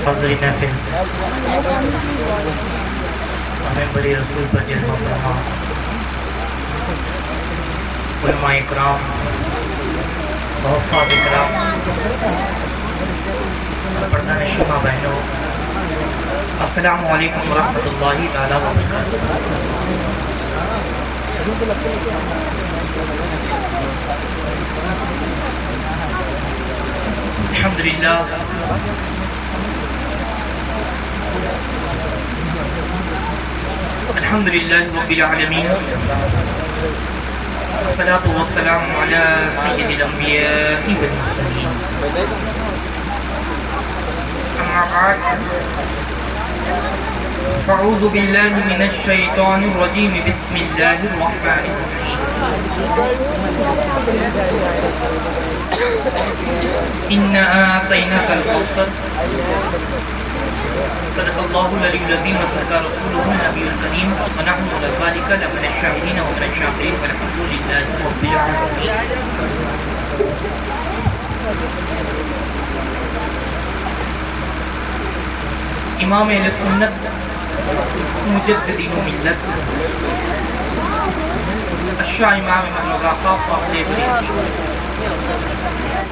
حاضرین محفل، ہمیں بڑی رسول پر جلوہ فرما علماء اکرام، حفاظ اکرام، پردہ نشیمہ بہنوں، السلام علیکم ورحمۃ اللہ تعالیٰ وبرکاتہ۔ الحمدللہ الحمدللہ رب العالمین، والصلاة والسلام علی سید الانبیاء والمرسلین، اما بعد فاعوذ باللہ من الشیطان الرجیم، بسم اللہ الرحمن الرحیم۔ إِنَّا أَعْطَيْنَاكَ الْكَوْثَرَ صدق اللہ العلی العظیم وصدق رسولہ النبی الکریم ونحن علی ذلک لمن الشاہدین ومن الشاکرین والحمد للہ رب العالمین۔ امام اہل سنت، مجددین و ملت، الشاہ امام مرزا خواہ فاضل بریلوی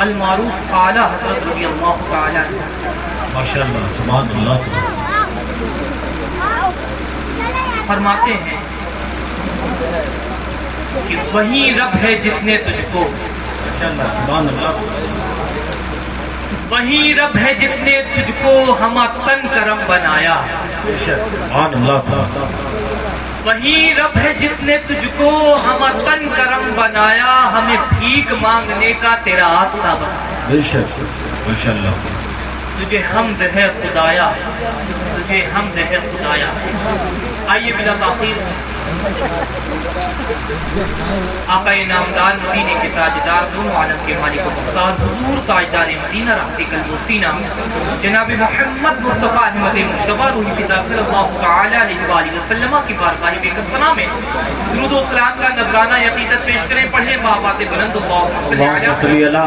المعروف اعلیٰ حضرت رضی اللہ تعالیٰ عنہ ماشاءاللہ، سبحان اللہ، فرماتے ہیں کہ وہی رب ہے جس نے تجھ کو، ماشاءاللہ، سبحان اللہ، وہی رب ہے جس نے تجھ کو ہمہ تن کرم بنایا، سبحان اللہ، وہی رب ہے جس نے تجھ کو ہمہ تن کرم بنایا، ہمیں بھیک مانگنے کا تیرا آستہ بنایا۔ بے شک، ماشاءاللہ، تجھے حمد ہے خدایا، تجھے حمد ہے خدایا۔ آئیے بلا تاخیر آقا نامدار، مدینے کے تاجدار، دونوں عالم کے مالک و مختار، حضور تاجدار مدینہ رحمت قلب و سینہ، جناب محمد مصطفیٰ احمد مصطفیٰ روحی فدا صلی اللہ تعالیٰ علیہ وآلہ وسلم کی بارگاہ بیکت پناہ میں درود و سلام کا نذرانہ عقیدت پیش کریں۔ پڑھیں بابات بلند، اللہم صلی علی سیدنا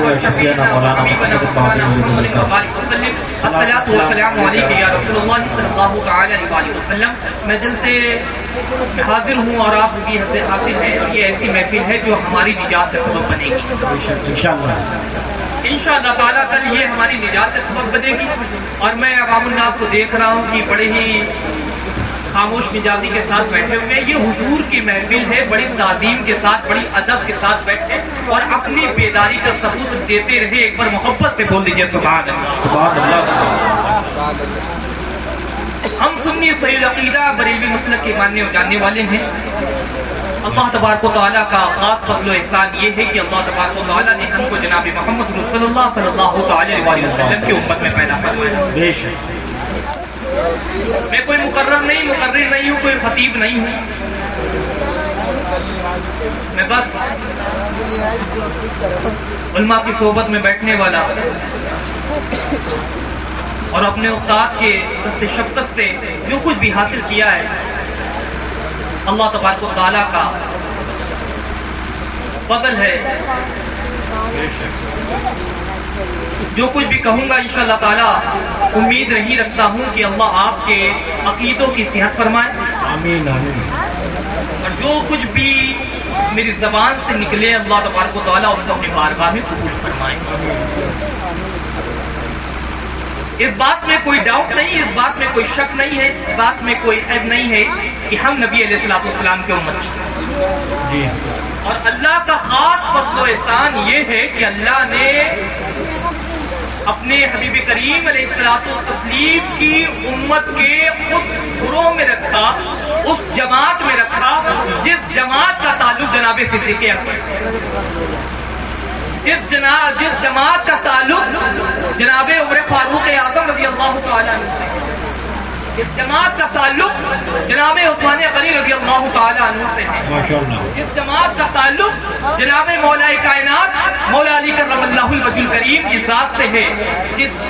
و شفیعنا حبیبنا مولانا محمد وآلہ وسلم، الصلاۃ والسلام علیک یا رسول اللہ صلی اللہ تعالیٰ علیہ وآلہ وسلم۔ میں دل سے حاضر ہوں اور آپ بھی حاضر ہیں، اور یہ ایسی محفل ہے جو ہماری نجات کا سبب بنے گی انشاءاللہ، انشاءاللہ تعالیٰ۔ کل یہ ہماری نجات کا سبب بنے گی، اور میں عوام الناس کو دیکھ رہا ہوں کہ بڑے ہی خاموش مزاجی کے ساتھ بیٹھے ہوئے ہیں۔ یہ حضور کی محفل ہے، بڑی تعظیم کے ساتھ، بڑی ادب کے ساتھ بیٹھے اور اپنی بیداری کا ثبوت دیتے رہے۔ ایک بار محبت سے بول دیجئے سبحان اللہ، سبحان اللہ۔ ہم سنی صحیح العقیدہ بریلوی مسلک کے ماننے و جاننے والے ہیں۔ اللہ تبارک و تعالیٰ کا خاص فضل و احسان یہ ہے کہ اللہ تبارک و تعالیٰ نے ہم کو جناب محمد رسول اللہ صلی اللہ تعالیٰ علیہ وسلم کی امت میں پیدا فرمایا۔ بے شک، میں کوئی مقرر نہیں ہوں، کوئی خطیب نہیں ہوں، میں بس علماء کی صحبت میں بیٹھنے والا اور اپنے استاد کے دست شفقت سے جو کچھ بھی حاصل کیا ہے، اللہ تبارک و تعالیٰ کا فضل ہے۔ جو کچھ بھی کہوں گا انشاءاللہ تعالیٰ امید رہی رکھتا ہوں کہ اللہ آپ کے عقیدوں کی صحت فرمائے، آمین آمین، اور جو کچھ بھی میری زبان سے نکلے اللہ تبارک و تعالیٰ اس کو اپنی بارگاہ میں قبول فرمائے۔ اس بات میں کوئی ڈاؤٹ نہیں، اس بات میں کوئی شک نہیں ہے، اس بات میں کوئی عیب نہیں ہے کہ ہم نبی علیہ السلام کے امتی ہیں، جی، اور اللہ کا خاص فضل و احسان یہ ہے کہ اللہ نے اپنے حبیب کریم علیہ السلام کی امت کے اس گروہ میں رکھا، اس جماعت میں رکھا جس جماعت کا تعلق جناب صدیق اکبر، جس جماعت کا تعلق جناب عمر فاروق اعظم رضی اللہ تعالیٰ عنہ سے، جس جماعت کا تعلق جناب عثمان غنی رضی اللہ تعالیٰ عنہ سے ہے، ماشاءاللہ، جس جماعت کا تعلق جناب مولا کائنات مولا علی کرم اللہ الوجہ الکریم کی ذات سے ہے، جس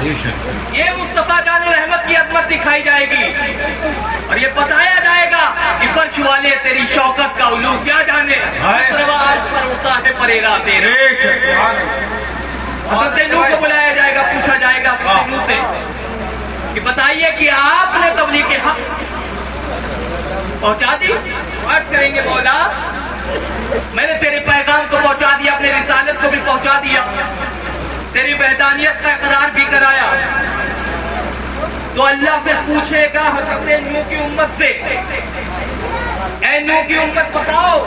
بے شک یہ مصطفیٰ جان رحمت کی عظمت دکھائی جائے گی اور یہ بتایا جائے گا کہ فرش والے تیری شوکت کا علو کیا جانے رواج پر ہوتا ہے پریرا تیرے بے شک حضرت نوح کو بلایا جائے گا، پوچھا جائے گا اپنے نوح سے کہ بتائیے کہ آپ نے تبلیغ کے حق پہنچا دی؟ عرض کریں گے مولا میں نے تیرے پیغام کو پہنچا دیا، اپنے رسالت کو بھی پہنچا دیا، تیری وحدانیت کا اقرار بھی کرایا۔ تو اللہ سے پوچھے گا حضرت نوح کی امت سے، اے نوح کی امت بتاؤ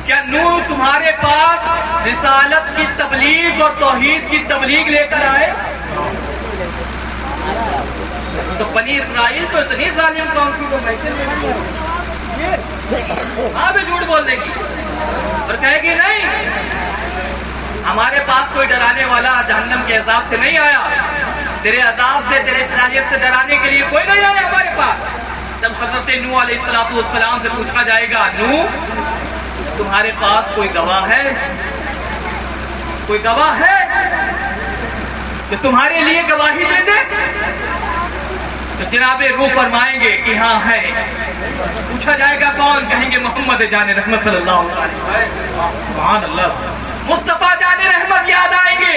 کیا نوح تمہارے پاس رسالت کی تبلیغ اور توحید کی تبلیغ لے کر آئے؟ تو بنی اسرائیل تو اتنی ظالم قوم تھی وہ محسن میں ہاں بھی جھوٹ بول دے گی اور کہے گی نہیں ہمارے پاس کوئی ڈرانے والا جہنم کے عذاب سے نہیں آیا، تیرے عذاب سے تیرے فلاحیت سے ڈرانے کے لیے کوئی نہیں آیا ہمارے پاس۔ جب حضرت نوح علیہ السلام سے پوچھا جائے گا نوح تمہارے پاس کوئی گواہ ہے، کوئی گواہ ہے کہ تمہارے لیے گواہی دے دے؟ تو جناب روح فرمائیں گے کہ ہاں ہے۔ پوچھا جائے گا کون؟ کہیں گے محمد جان رحمت صلی اللہ علیہ وسلم، سبحان اللہ، مصطفیٰ جان رحمت یاد آئیں گے۔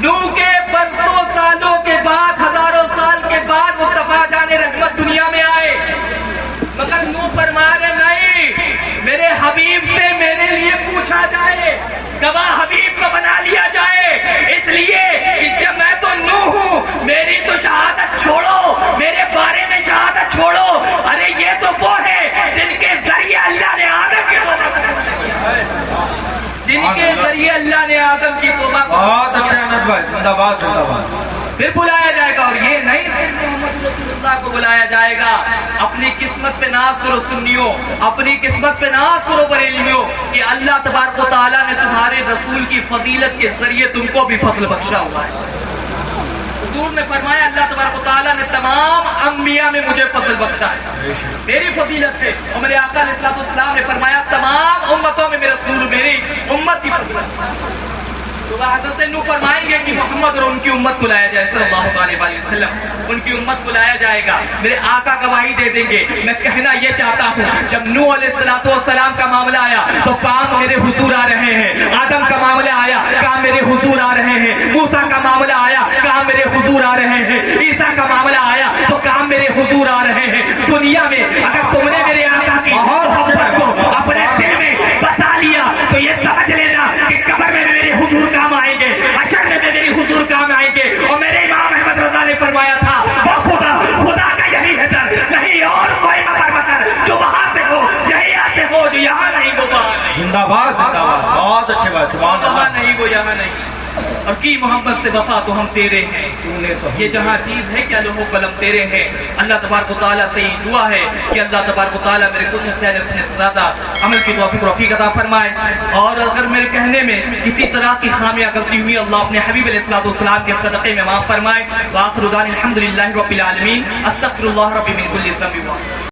نوح کے برسوں سالوں کے بعد، ہزاروں سال کے بعد مصطفیٰ جان رحمت دنیا میں آئے، مگر نوح فرما رہے نہیں میرے حبیب سے میرے لیے پوچھا جائے، گواہ حبیب کو بنا لیا جائے، اس لیے کہ جب میں تو نوح ہوں میری تو شہادت چھوڑو، میرے بارے میں شہادت چھوڑو، ارے یہ تو وہ ہے جن کے ذریعے اللہ نے آدم کی توبہ جن کے ذریعے اللہ نے آدم کی توبہ بہت اچھا انس بھائی، زندہ باد زندہ باد۔ پھر بلایا جائے گا، اور یہ نہیں صرف محمد رسول اللہ کو بلایا جائے گا، اپنی قسمت پہ ناز کرو سنیو، اپنی قسمت پہ ناز کرو بریلیوں کہ اللہ تبارک و تعالیٰ نے تمہارے رسول کی فضیلت کے ذریعے تم کو بھی فضل بخشا ہوا ہے۔ حضور نے فرمایا اللہ تبارک و تعالیٰ نے تمام انبیاء میں مجھے فضل بخشا ہے، میری فضیلت ہے، اور میرے آقا علیہ السلام نے فرمایا تمام امتوں میں میرے رسول میری امت کی فضیلت ہے۔ تو حضرت نوح فرمائیں گے کہ محمد اور ان کی امت کو لایا جائے صلی اللہ علیہ وسلم، ان کی امت کو لایا جائے گا، میرے آقا گواہی دے دیں گے۔ میں کہنا یہ چاہتا ہوں جب نوح علیہ السلام کا معاملہ آیا تو کام میرے حضور آ رہے ہیں، آدم کا معاملہ آیا کام میرے حضور آ رہے ہیں، موسیٰ کا معاملہ آیا کام میرے حضور آ رہے ہیں، عیسیٰ کا معاملہ آیا تو کام میرے حضور آ رہے ہیں۔ دنیا میں اگر تم نے میرے آقا کی محبت کو اپنے دل میں بسا لیا تو یہ سمجھ لینا کہ قبر میں میرے حضور کام آئیں گے، حشر میں میری حضور کام آئیں گے۔ اور میرے امام احمد رضا نے فرمایا تھا وہ خدا کا یہی ہے در، نہیں اور کوئی مفر مکر، جو وہاں سے ہو یہی سے ہو، جو یہاں نہیں وہ وہاں نہیں، زندہ باد زندہ باد، بہت اچھے بات، سبحان وہاں اللہ۔ نہیں وہ یہاں نہیں، اور کی محبت سے وفا تو ہم تیرے ہیں، یہ جہاں چیز ہے کیا لوح و قلم تیرے ہیں۔ اللہ تبارک و تعالیٰ سے یہ دعا ہے کہ اللہ تبارک و تعالیٰ میرے کل سے زیادہ عمل کی توفیق رفیق عطا فرمائے، اور اگر میرے کہنے میں کسی طرح کی خامیاں غلطی ہوئی اللہ اپنے حبیب علیہ السلام کے صدقے میں معاف فرمائے۔ وآخر دعوانا الحمدللہ رب العالمین، استغفر اللہ ربی من کل ذنب۔